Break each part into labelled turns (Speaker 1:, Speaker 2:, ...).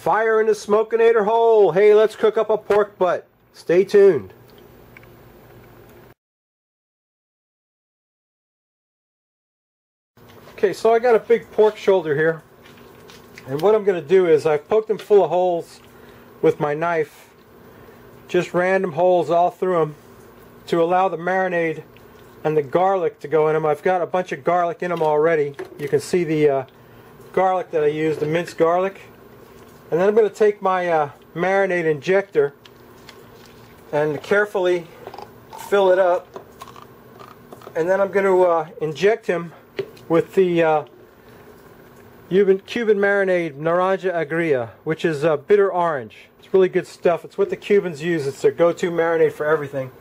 Speaker 1: Fire in the smokinator hole. Hey, let's cook up a pork butt. Stay tuned. Okay, so I got a big pork shoulder here. And what I'm going to do is I've poked them full of holes with my knife. Just random holes all through them to allow the marinade and the garlic to go in them. I've got a bunch of garlic in them already. You can see the garlic that I used, the minced garlic. And then I'm going to take my marinade injector and carefully fill it up. And then I'm going to inject him with the Cuban marinade Naranja Agria, which is bitter orange. It's really good stuff. It's what the Cubans use. It's their go-to marinade for everything.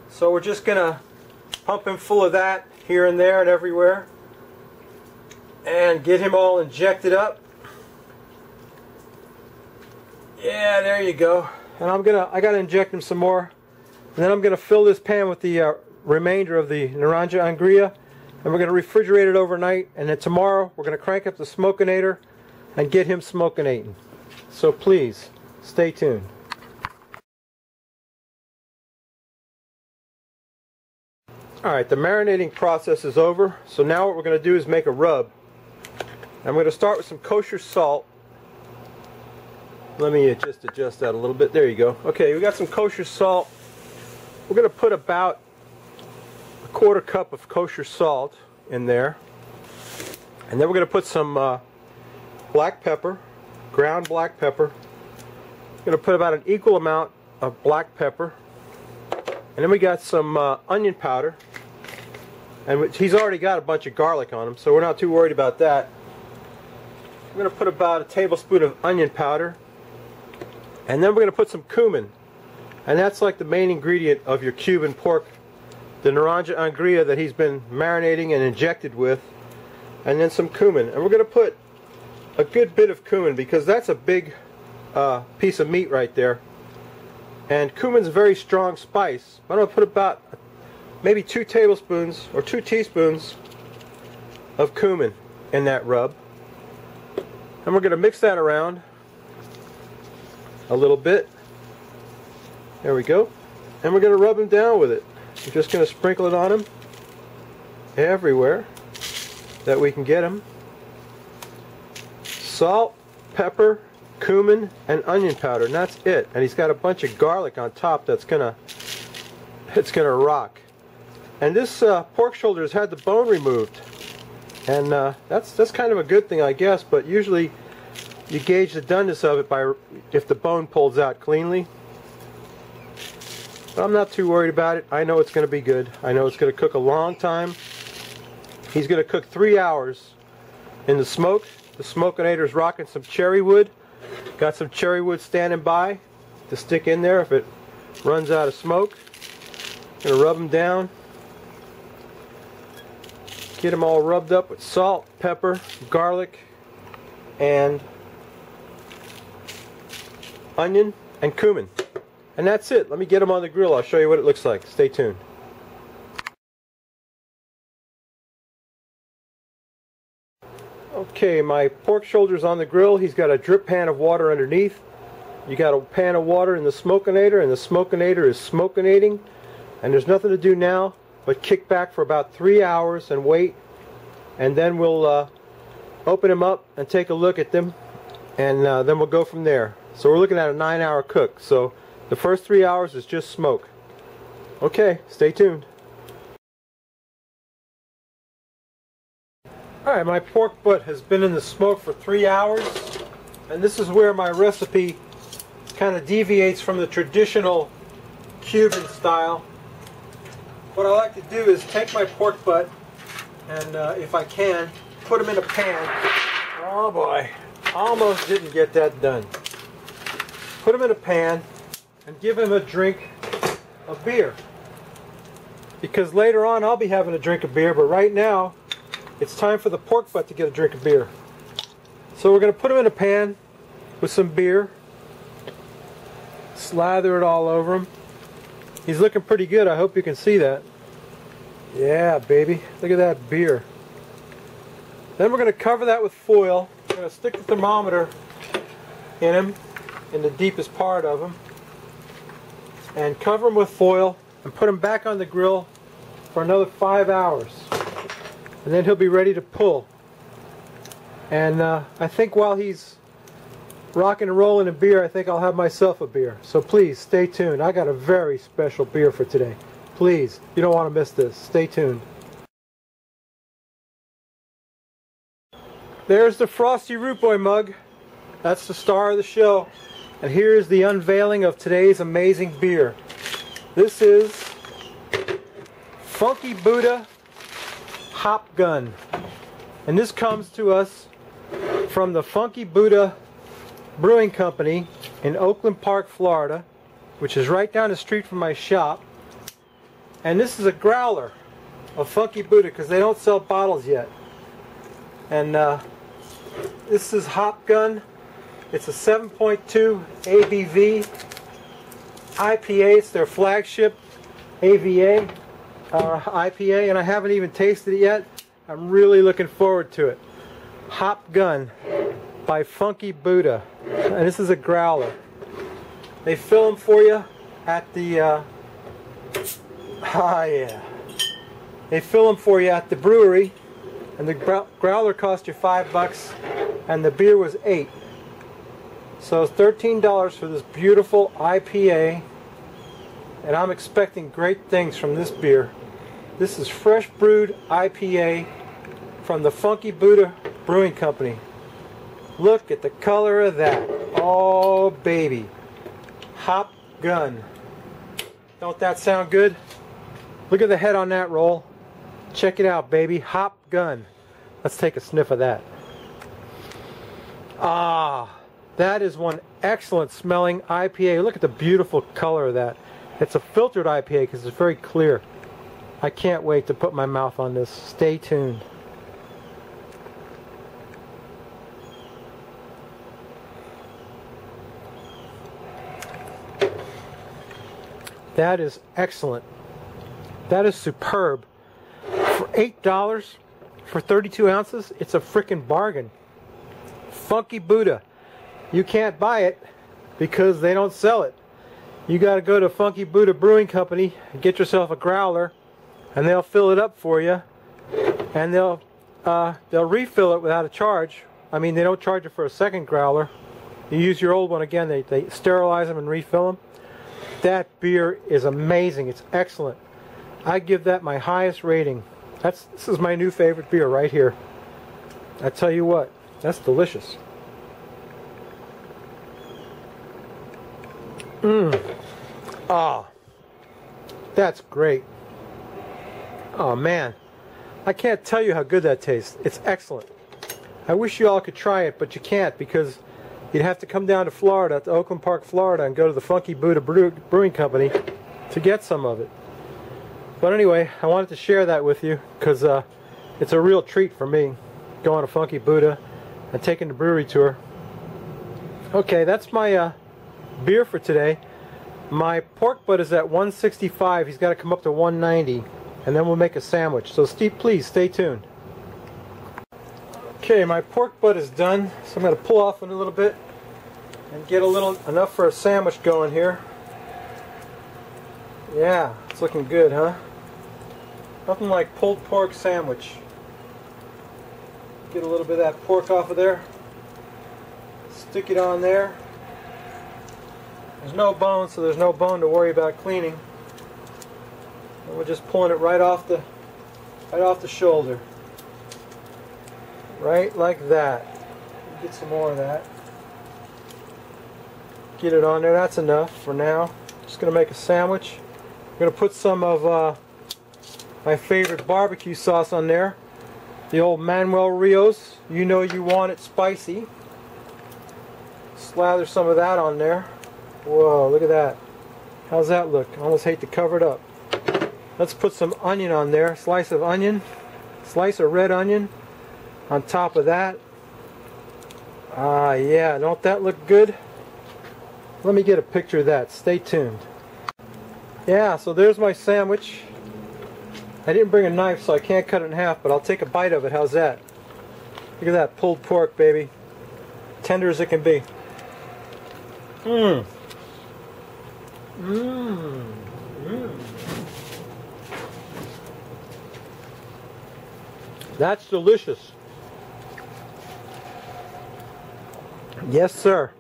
Speaker 1: So we're just going to pump him full of that here and there and everywhere. And get him all injected up. Yeah, there you go. And I gotta inject him some more. And then I'm gonna fill this pan with the remainder of the Naranja Agria. And we're going to refrigerate it overnight, and then tomorrow we're going to crank up the smokinator and get him smokinating. So please, stay tuned. Alright, the marinating process is over, so now what we're going to do is make a rub. I'm going to start with some kosher salt. Let me just adjust that a little bit. There you go. Okay, we got some kosher salt. We're going to put about a 1/4 cup of kosher salt in there, and then we're going to put some black pepper, ground black pepper. We're going to put about an equal amount of black pepper, and then we got some onion powder, and he's already got a bunch of garlic on him, so we're not too worried about that. We're going to put about a tablespoon of onion powder, and then we're going to put some cumin, and that's like the main ingredient of your Cuban pork, the Naranja Agria that he's been marinating and injected with, and then some cumin. And we're going to put a good bit of cumin because that's a big piece of meat right there. And cumin's a very strong spice. I'm going to put about maybe 2 tablespoons or 2 teaspoons of cumin in that rub. And we're going to mix that around a little bit. There we go. And we're going to rub him down with it. We're just going to sprinkle it on him everywhere that we can get him. Salt, pepper, cumin, and onion powder, and that's it. And he's got a bunch of garlic on top that's gonna rock. And this pork shoulder has had the bone removed, and that's kind of a good thing, I guess. But usually you gauge the doneness of it by if the bone pulls out cleanly. But I'm not too worried about it. I know it's going to be good. I know it's going to cook a long time. He's going to cook 3 hours in the smoke. The smokinator's rocking some cherry wood. Got some cherry wood standing by to stick in there if it runs out of smoke. Going to rub them down. Get them all rubbed up with salt, pepper, garlic, and onion and cumin. And that's it. Let me get them on the grill. I'll show you what it looks like. Stay tuned. Okay, my pork shoulder's on the grill. He's got a drip pan of water underneath. You got a pan of water in the smokinator, and the smokinator is smokinating. And there's nothing to do now but kick back for about 3 hours and wait. And then we'll open them up and take a look at them. And then we'll go from there. So we're looking at a 9-hour cook. So the first 3 hours is just smoke. Okay, stay tuned. Alright, my pork butt has been in the smoke for 3 hours. And this is where my recipe kind of deviates from the traditional Cuban style. What I like to do is take my pork butt and, if I can, put them in a pan. Oh boy, almost didn't get that done. Put them in a pan and give him a drink of beer. Because later on I'll be having a drink of beer, but right now it's time for the pork butt to get a drink of beer. So we're going to put him in a pan with some beer. Slather it all over him. He's looking pretty good. I hope you can see that. Yeah, baby. Look at that beer. Then we're going to cover that with foil. We're going to stick the thermometer in them, in the deepest part of them, and cover them with foil and put them back on the grill for another 5 hours. And then he'll be ready to pull. And I think while he's rocking and rolling in beer, I think I'll have myself a beer. So please stay tuned. I got a very special beer for today. Please, you don't want to miss this. Stay tuned. There's the Frosty Root Boy mug. That's the star of the show. And here's the unveiling of today's amazing beer. This is Funky Buddha Hop Gun. And this comes to us from the Funky Buddha Brewing Company in Oakland Park, Florida, which is right down the street from my shop. And this is a growler of Funky Buddha because they don't sell bottles yet. And this is Hop Gun. It's a 7.2 ABV IPA. It's their flagship IPA, and I haven't even tasted it yet. I'm really looking forward to it. Hop Gun by Funky Buddha, and this is a growler. They fill them for you at the they fill them for you at the brewery, and the growler cost you $5, and the beer was $8. So it's $13 for this beautiful IPA, and I'm expecting great things from this beer. This is fresh brewed IPA from the Funky Buddha Brewing Company. Look at the color of that. Oh baby. Hop Gun. Don't that sound good? Look at the head on that roll. Check it out, baby. Hop Gun. Let's take a sniff of that. Ah, that is one excellent smelling IPA. Look at the beautiful color of that. It's a filtered IPA because it's very clear. I can't wait to put my mouth on this. Stay tuned. That is excellent. That is superb. For $8 for 32 ounces, it's a frickin' bargain. Funky Buddha. You can't buy it because they don't sell it. You got to go to Funky Buddha Brewing Company and get yourself a growler, and they'll fill it up for you, and they'll refill it without a charge. I mean, they don't charge you for a second growler. You use your old one again. They sterilize them and refill them. That beer is amazing. It's excellent. I give that my highest rating. This is my new favorite beer right here. I tell you what, that's delicious. Ah, that's great. Oh man, I can't tell you how good that tastes. It's excellent. I wish you all could try it, but you can't because you'd have to come down to Florida, to Oakland Park, Florida, and go to the Funky Buddha Brewing Company to get some of it. But anyway, I wanted to share that with you because it's a real treat for me, going to Funky Buddha and taking the brewery tour. Okay, that's my beer for today. My pork butt is at 165. He's got to come up to 190, and then we'll make a sandwich. So Steve, please stay tuned. Okay, my pork butt is done, so I'm going to pull off it a little bit and get enough for a sandwich going here. Yeah, it's looking good, huh? Nothing like pulled pork sandwich. Get a little bit of that pork off of there. Stick it on there. There's no bone, so there's no bone to worry about cleaning. And we're just pulling it right off the shoulder. Right like that. Get some more of that. Get it on there. That's enough for now. Just going to make a sandwich. I'm going to put some of my favorite barbecue sauce on there. The old Manuel Rios. You know you want it spicy. Slather some of that on there. Whoa, look at that. How's that look? I almost hate to cover it up. Let's put some onion on there. Slice of onion. Slice of red onion on top of that. Ah, yeah. Don't that look good? Let me get a picture of that. Stay tuned. Yeah, so there's my sandwich. I didn't bring a knife, so I can't cut it in half, but I'll take a bite of it. How's that? Look at that pulled pork, baby. Tender as it can be. Mmm. Mmm. Mmm. That's delicious. Yes, sir.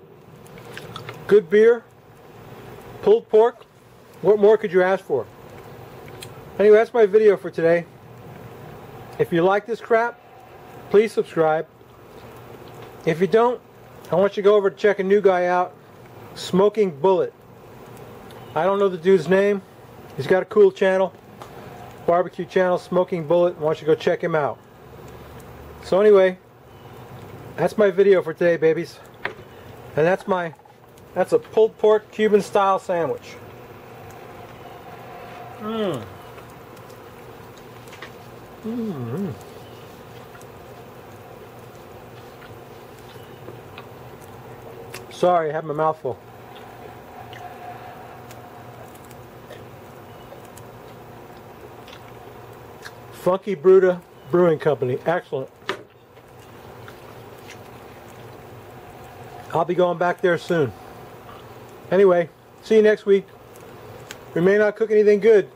Speaker 1: Good beer, pulled pork. What more could you ask for? Anyway, that's my video for today. If you like this crap, please subscribe. If you don't, I want you to go over to check a new guy out, Smoking Bullet. I don't know the dude's name. He's got a cool channel, barbecue channel, Smoking Bullet. I want you to go check him out. So anyway, that's my video for today, babies. And that's a pulled pork Cuban style sandwich. Mmm. Mmm. Sorry, I have my mouth full. Funky Bruta Brewing Company. Excellent. I'll be going back there soon. Anyway, see you next week. We may not cook anything good,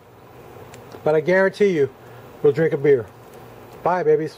Speaker 1: but I guarantee you we'll drink a beer. Bye, babies.